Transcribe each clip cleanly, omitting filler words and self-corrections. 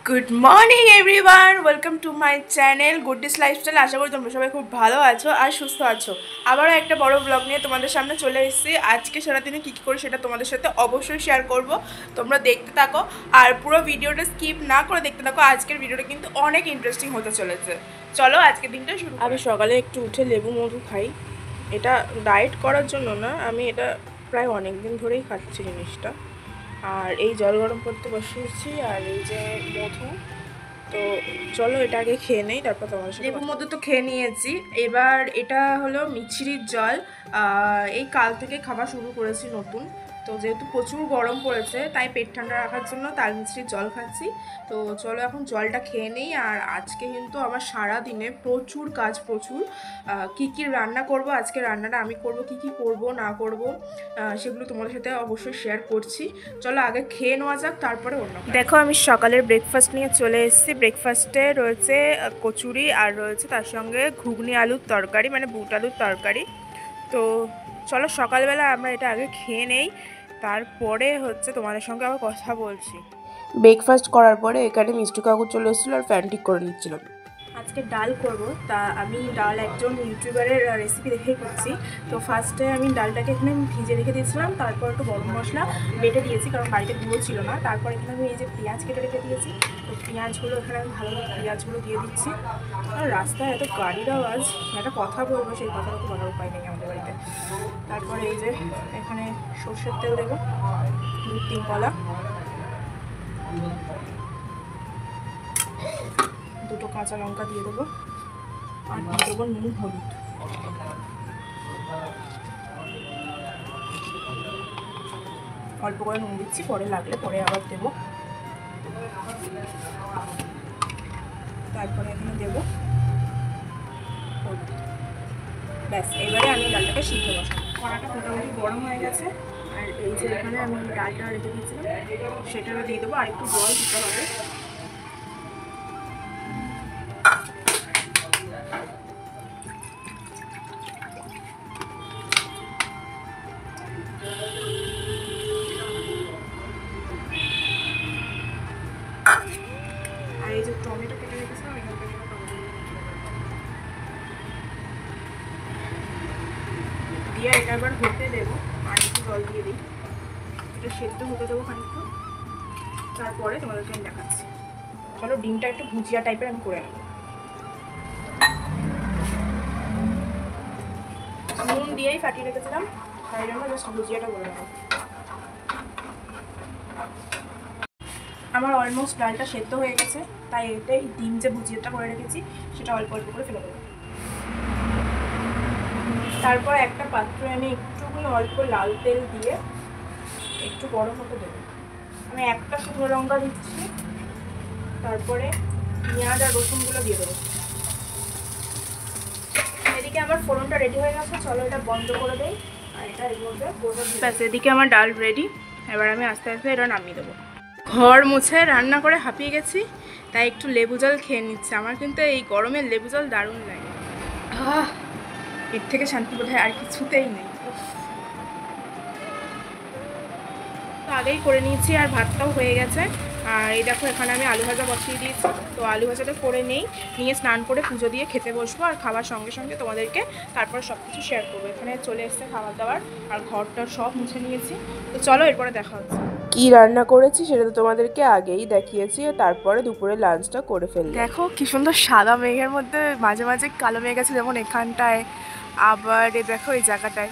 Good morning everyone, welcome to my channel Goodies lifestyle. আশা করি তোমরা সবাই খুব ভালো আছো আর সুস্থ আছো। আবারও একটা বড় ব্লগ নিয়ে তোমাদের সামনে চলে এসেছি। আজকে সারাদিনে কী কী করি সেটা তোমাদের সাথে অবশ্যই শেয়ার করব। তোমরা দেখতে থাকো আর পুরো ভিডিওটা স্কিপ না করে দেখতে থাকো। আজকের ভিডিওটা কিন্তু অনেক ইন্টারেস্টিং হতে চলেছে। চলো আজকের দিনটা শুরু। আমি সকালে একটু উঠে লেবু মধু খাই। এটা ডায়েট করার জন্য না, আমি এটা প্রায় অনেক দিন ধরেই খাচ্ছি জিনিসটা। আর এই জল গরম করতে বসিয়েছি আর এই যে মধু। তো চলো এটা আগে খেয়ে নেই, তারপর তোমার সাথে। লেবু মধু তো খেয়ে নিয়েছি। এবার এটা হলো মিছরির জল। এই কাল থেকে খাওয়া শুরু করেছি নতুন। তো যেহেতু প্রচুর গরম পড়েছে তাই পেট ঠান্ডা রাখার জন্য তাল মিছরির জল খাচ্ছি। তো চলো এখন জলটা খেয়ে নেই। আর আজকে কিন্তু আমার সারা দিনে প্রচুর কাজ, প্রচুর কী কী রান্না করব। আজকে রান্নাটা আমি করব, কী কী করব না করব সেগুলো তোমাদের সাথে অবশ্যই শেয়ার করছি। চলো আগে খেয়ে নেওয়া যাক, তারপরে অন্য। দেখো আমি সকালের ব্রেকফাস্ট নিয়ে চলে এসেছি। ব্রেকফাস্টে রয়েছে কচুরি আর রয়েছে তার সঙ্গে ঘুগনি আলুর তরকারি, মানে বুট আলুর তরকারি। তো চলো সকালবেলা আমরা এটা আগে খেয়ে নেই, তারপরে হচ্ছে তোমাদের সঙ্গে আবার কথা বলছি। ব্রেকফাস্ট করার পরে এখানে মিষ্টি কাকু চলে এসেছিলো আর ফ্যান ঠিক করে নিচ্ছিলাম। আজকে ডাল করব, তা আমি ডাল একজন ইউটিউবারের রেসিপি দেখেই করছি। তো ফার্স্টে আমি ডালটাকে এখানে ভিজে রেখে দিয়েছিলাম, তারপর একটু গরম মশলা বেটে দিয়েছি কারণ বাড়িতে গুঁড়ো ছিল না। তারপর এখানে আমি এই যে পেঁয়াজ কেটে রেখে দিয়েছি। তো পেঁয়াজগুলো এখানে আমি ভালোভাবে পেঁয়াজগুলো দিয়ে দিচ্ছি। আর রাস্তায় এত গাড়ির আওয়াজ, একটা কথা বলবো সেই কথাটা তো বলার উপায় নেই আমাদের বাড়িতে। তারপরে এই যে এখানে সর্ষের তেল দেবো 2-3 কলা, দুটো কাঁচা লঙ্কা দিয়ে দেবো আর দিয়ে দেবো নুন হলুদ। অল্প করে নুন দিচ্ছি, পরে লাগলে পরে আবার দেবো। তারপরে এখানে দেবো হলুদ। ব্যাস, এবারে আমি ডালটাকে সিদ্ধ বসাবো। কড়াটা মোটামুটি গরম হয়ে গেছে। আর এই যে এখানে আমি ডালটা রেখে দিয়েছিলাম সেটাও দিয়ে দেবো, আর একটু জল দিতে হবে। আর এই যে টমেটো কেটে রেখেছিলাম এখান থেকে দিয়ে এটা একবার হতে দেবো। আর একটু জল দিয়ে দিই, এটা সেদ্ধ হতে দেবো খানিকটা, তারপরে তোমাদেরকে আমি দেখাচ্ছি। চলো ডিমটা একটু ভুজিয়া টাইপের আমি করে নেবো। নুন দিয়েই ফাটিয়ে রেখেছিলাম, তাই জন্য জাস্ট ভুজিয়াটা করে নেবো। আমার অলমোস্ট ডালটা সেদ্ধ হয়ে গেছে, তাই এটাই ডিম যে ভুজিয়াটা করে রেখেছি সেটা অল্প অল্প করে ফেলে দেবো। তারপর একটা পাত্রে আমি একটুখানি অল্প লাল তেল দিয়ে একটু গরম হতে দেবো। আমি একটা শুকনো লঙ্কা দিচ্ছি, তারপরে পেঁয়াজ আর রসুনগুলো দিয়ে দেবো। এদিকে আমার ফোড়নটা রেডি হয়ে গেছে, চলো এটা বন্ধ করে দেই। আর এটা এর মধ্যে ব্যাস, এদিকে আমার ডাল রেডি। এবার আমি আস্তে আস্তে এটা নামিয়ে দেবো। ঘর মুছে রান্না করে হাঁপিয়ে গেছি, তাই একটু লেবু জল খেয়ে নিচ্ছে। আমার কিন্তু এই গরমে লেবু জল দারুণ লাগে। এর থেকে শান্তি বোধহয় আর কিছুতেই নেই। আগেই করে নিয়েছি আর ভাতটাও হয়ে গেছে। আর এই দেখো এখানে আমি আলু ভাজা বসিয়ে দিয়েছি। তো আলু ভাজাটা করে নিয়ে স্নান করে পুজো দিয়ে খেতে বসবো। আর খাবার সঙ্গে সঙ্গে তোমাদেরকে তারপর সব কিছু শেয়ার করবো। এখানে চলে এসছে খাবার দাবার আর ঘরটা সব মুছে নিয়েছি। তো চলো এরপরে দেখা হচ্ছে। কি রান্না করেছি সেটা তো তোমাদেরকে আগেই দেখিয়েছি। তারপরে দুপুরে লাঞ্চটা করে ফেললাম। দেখো কি সুন্দর সাদা মেঘের মধ্যে মাঝে মাঝে কালো মেঘ আছে, যেমন এখানটায়, আবার দেখো এই জায়গাটায়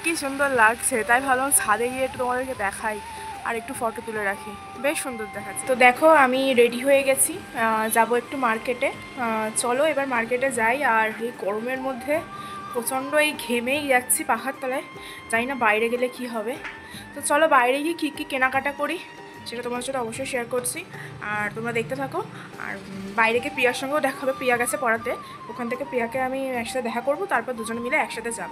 কি সুন্দর লাগছে। তাই ভাবলাম ছাদে গিয়ে একটু তোমাদেরকে দেখাই আর একটু ফটো তুলে রাখি, বেশ সুন্দর দেখাচ্ছে। তো দেখো আমি রেডি হয়ে গেছি, যাব একটু মার্কেটে। চলো এবার মার্কেটে যাই। আর এই গরমের মধ্যে প্রচণ্ড এই ঘেমেই যাচ্ছি পাখার তলায়, জানি না বাইরে গেলে কি হবে। তো চলো বাইরে গিয়ে কী কী কেনাকাটা করি সেটা তোমার সাথে অবশ্যই শেয়ার করছি, আর তোমরা দেখতে থাকো। আর বাইরে গিয়ে প্রিয়ার সঙ্গেও দেখা হবে, প্রিয়া গেছে পড়াতে, ওখান থেকে প্রিয়াকে আমি একসাথে দেখা করবো, তারপর দুজনে মিলে একসাথে যাব।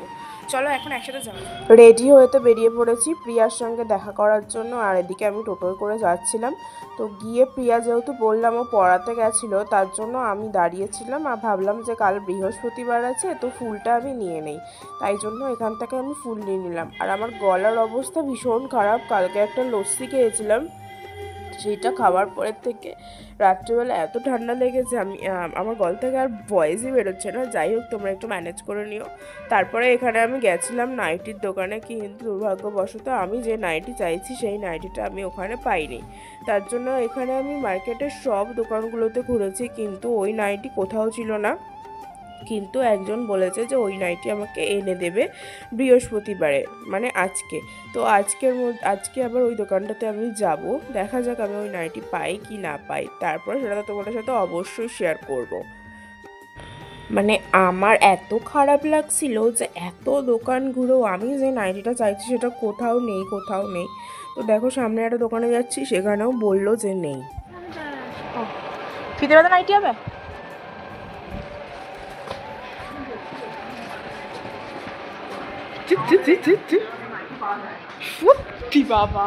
চলো এখন একসাথে যাবো। রেডি হয়ে তো বেরিয়ে পড়েছি প্রিয়ার সঙ্গে দেখা করার জন্য। আর এদিকে আমি টোটোয় করে যাচ্ছিলাম। তো গিয়ে প্রিয়া যেহেতু বললাম ও পড়াতে গেছিলো, তার জন্য আমি দাঁড়িয়েছিলাম আর ভাবলাম যে কাল বৃহস্পতিবার আছে তো ফুলটা আমি নিয়ে নেই, তাই জন্য এখান থেকে আমি ফুল নিয়ে নিলাম। আর আমার গলার অবস্থা ভীষণ খারাপ, কালকে একটা লস্যি খেয়েছিলাম সেইটা খাওয়ার পরের থেকে রাত্রিবেলা এত ঠান্ডা লেগেছে আমার গল থেকে আর ভয়েসই বেরোচ্ছে না। যাই হোক, তোমরা একটু ম্যানেজ করে নিও। তারপরে এখানে আমি গেছিলাম নাইটির দোকানে, কিন্তু দুর্ভাগ্যবশত আমি যে নাইটি চাইছি সেই নাইটিটা আমি ওখানে পাইনি। তার জন্য এখানে আমি মার্কেটের সব দোকানগুলোতে ঘুরেছি, কিন্তু ওই নাইটি কোথাও ছিল না। কিন্তু একজন বলেছে যে ওই নাইটি আমাকে এনে দেবে বৃহস্পতিবারে, মানে আজকে। তো আজকে আবার ওই দোকানটাতে আমি যাব, দেখা যাক আমি ওই নাইটি পাই কি না পাই। তারপরে সেটা তো তোমাদের সাথে অবশ্যই শেয়ার করব। মানে আমার এত খারাপ লাগছিল যে এত দোকান ঘুরেও আমি যে নাইটিটা চাইছি সেটা কোথাও নেই। তো দেখো, সামনে একটা দোকানে যাচ্ছি, সেখানেও বললো যে নেই। ফিতে বাঁধা নাইটি হবে? বাবা।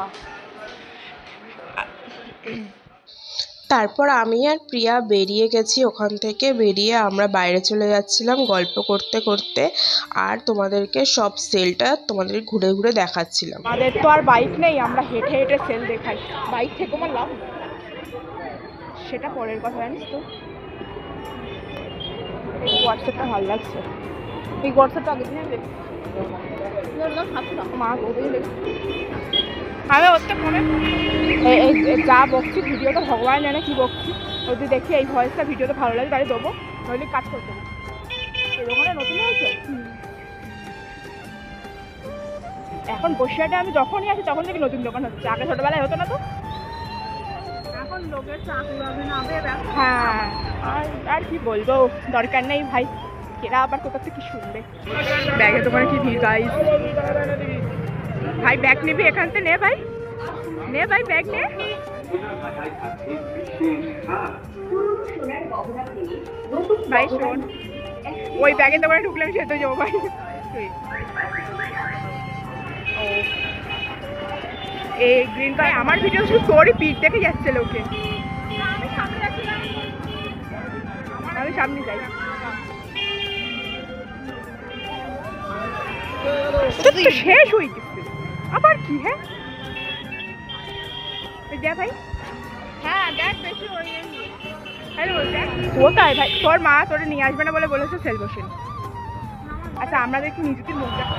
তারপর আমি আর প্রিয়া বেরিয়ে গেছি ওখান থেকে। বেরিয়ে আমরা বাইরে চলে যাচ্ছিলাম গল্প করতে করতে, আর তোমাদেরকে সব সেলটা তোমাদের ঘুরে ঘুরে দেখাচ্ছিলাম। আমাদের তো আর বাইক নেই, আমরা হেঁটে হেঁটে সেল দেখাই। বাইক থেকে আমার লাভ, সেটা পরের কথা, জানিস তো। এই হোয়াটসঅ্যাপটা ভালো লাগছে, এই হোয়াটসঅ্যাপটা আগে দিনে দেখ মা আমি ওর তো ফোনে যা বকছি ভিডিওটা ভগবান জানে কি বকছি। যদি দেখি এই ভয়েসটা ভিডিওটা ভালো লাগে তাহলে দেবো, নইলে কাজ করতে হবে। ওখানে নতুন হয়েছে এখন বসিয়াটা, আমি যখনই আসি তখন থেকে নতুন দোকান হচ্ছে। আগে ছোটবেলায় হতো না তো, এখন লোকের চাকরি বাকরি না। হ্যাঁ, আর কি বলবো, দরকার নেই ভাই, এরা আবার কোথা থেকে কি শুনবে। ব্যাগে তোমার কি ভিড় গাইস। ভাই ব্যাগ নিবি এখান থেকে? নে ভাই, নে ভাই, ব্যাগ নে। ভাই শোন, ওই ব্যাগে তোমার ঢুকলাম সেতে যাবো ভাই। এই গ্রিন ভাই আমার ভিডিও শুধু তোরই পিঠ দেখে যাচ্ছে লোকে। আমি সামনে যাই। শেষ হয়ে গেছে আবার কি? হ্যাঁ ভাই, হ্যাঁ দেখ বেশি কোথায় ভাই? তোর মা তোরে নিয়ে আসবে না বলে বলেছে সেল বসে। আচ্ছা, আমরা দেখি নিজেদের মুখ দেখা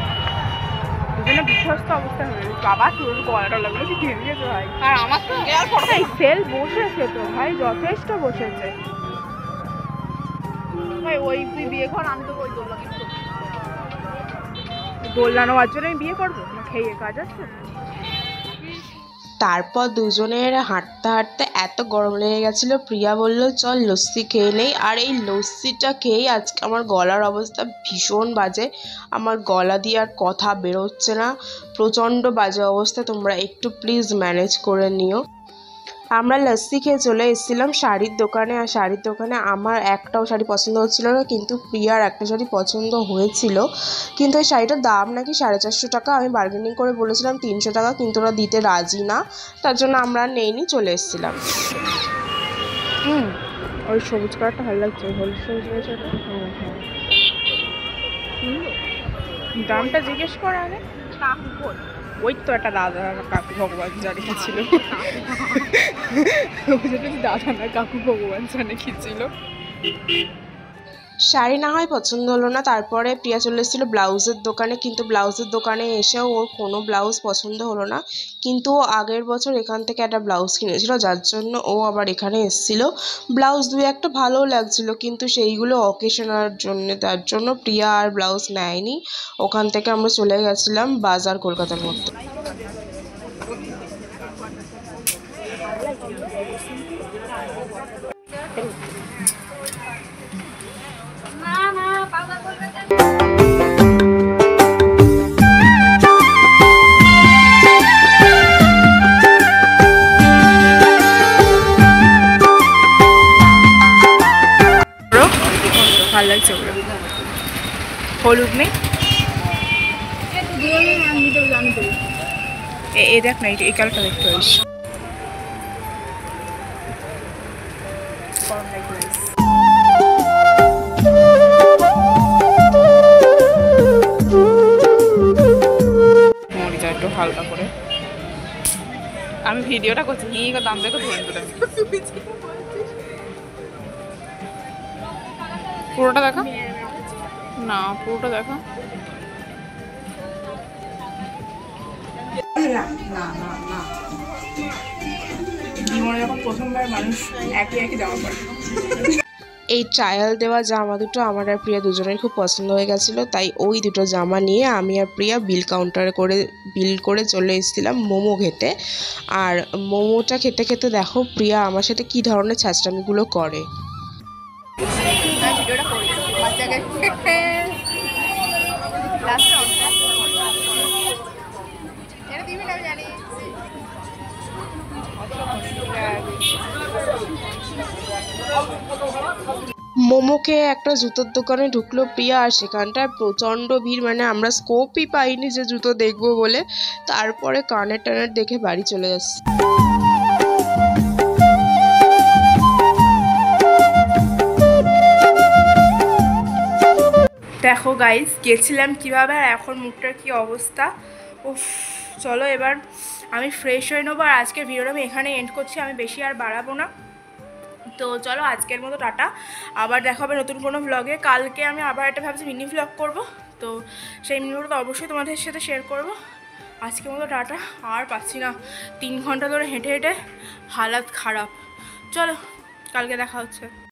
দুজনে বিধ্বস্ত অবস্থা হয়ে গেছে। বাবা তোর গলাটা লাগলো কি ঘেমে গেছে ভাই। আর আমার তো সেল বসেছে তো ভাই, যথেষ্ট বসেছে ভাই। ওই তুই বিয়ে কর, আমি তো ওই দোলনা নেওয়ার জন্য আমি বিয়ে করবো না, খেয়ে কাজ আছে। তারপর দুজনের হাঁটতে হাঁটতে এত গরম লেগে গেছিলো, প্রিয়া বলল চল লস্যি খেয়ে নেই। আর এই লস্যিটা খেয়েই আজকে আমার গলার অবস্থা ভীষণ বাজে, আমার গলা দিয়ে আর কথা বেরোচ্ছে না, প্রচণ্ড বাজে অবস্থা। তোমরা একটু প্লিজ ম্যানেজ করে নিও। আমরা লস্যি খেয়ে চলে এসেছিলাম শাড়ির দোকানে। আর শাড়ির দোকানে আমার একটাও শাড়ি পছন্দ হচ্ছিল না, কিন্তু প্রিয়ার একটা শাড়ি পছন্দ হয়েছিল। কিন্তু এই শাড়িটার দাম নাকি 450 টাকা। আমি বার্গেনিং করে বলেছিলাম 300 টাকা, কিন্তু ওরা দিতে রাজি না। তার জন্য আমরা নেইনি, চলে এসেছিলাম। ওই সবুজ কালারটা ভালো লাগছে, হলুদ সবুজ রয়েছে। দামটা জিজ্ঞেস করা আগে। ওই তো একটা দাদা না কাকু ভগবান জানে কি ছিল, দাদা না কাকু ভগবান জানে কি ছিল। শাড়ি না হয় পছন্দ হলো না। তারপরে প্রিয়া চলে এসেছিলো ব্লাউজের দোকানে, কিন্তু ব্লাউজের দোকানে এসেও ওর কোনো ব্লাউজ পছন্দ হলো না। কিন্তু ও আগের বছর এখান থেকে একটা ব্লাউজ কিনেছিল, যার জন্য ও আবার এখানে এসেছিলো। ব্লাউজ দুই একটা ভালোও লাগছিলো, কিন্তু সেইগুলো অকেশনাল জন্য, তার জন্য প্রিয়া আর ব্লাউজ নেয়নি। ওখান থেকে আমরা চলে গেছিলাম বাজার কলকাতার মধ্যে। ভালো লাগছে ওগুলো, হলুদ নেই। এ দেখ না, এই কালারটা দেখতে পারিস। মরিচা একটু হালকা করে আমি ভিডিওটা করছি, নিয়ে দাম দেখো ধরে পুরোটা দেখা না, পুরোটা দেখা জীবনে যখন প্রথমবার মানুষ একই একই জামা পরে। এই ট্রায়াল দেওয়া জামা দুটো আমার আর প্রিয়া দুজনের খুব পছন্দ হয়ে গেছিলো, তাই ওই দুটো জামা নিয়ে আমি আর প্রিয়া বিল করে চলে এসেছিলাম মোমো খেতে। আর মোমোটা খেতে খেতে দেখো প্রিয়া আমার সাথে কী ধরনের ছ্যাঁচড়ামিগুলো করে। মোমোকে একটা জুতোর দোকানে ঢুকলো প্রিয়া, আর সেখানটায় প্রচণ্ড ভিড়, মানে আমরা স্কোপই পাইনি যে জুতো দেখবো বলে। তারপরে কানের টানের দেখে বাড়ি চলে যাচ্ছি। দেখো গাইস গেছিলাম কীভাবে আর এখন মুখটার কী অবস্থা। উফ, চলো এবার আমি ফ্রেশ হয়ে নেবো। আর আজকের ভিডিওটা আমি এখানে এন্ড করছি, আমি বেশি আর বাড়াবো না। তো চলো আজকের মতো টাটা, আবার দেখা হবে নতুন কোনো ভ্লগে। কালকে আমি আবার একটা ভাবছি মিনি ভ্লগ করবো, তো সেই মিনি ভ্লগটা অবশ্যই তোমাদের সাথে শেয়ার করবো। আজকের মতো টাটা, আর পাচ্ছি না, 3 ঘন্টা ধরে হেঁটে হেঁটে হালাত খারাপ। চলো কালকে দেখা হচ্ছে।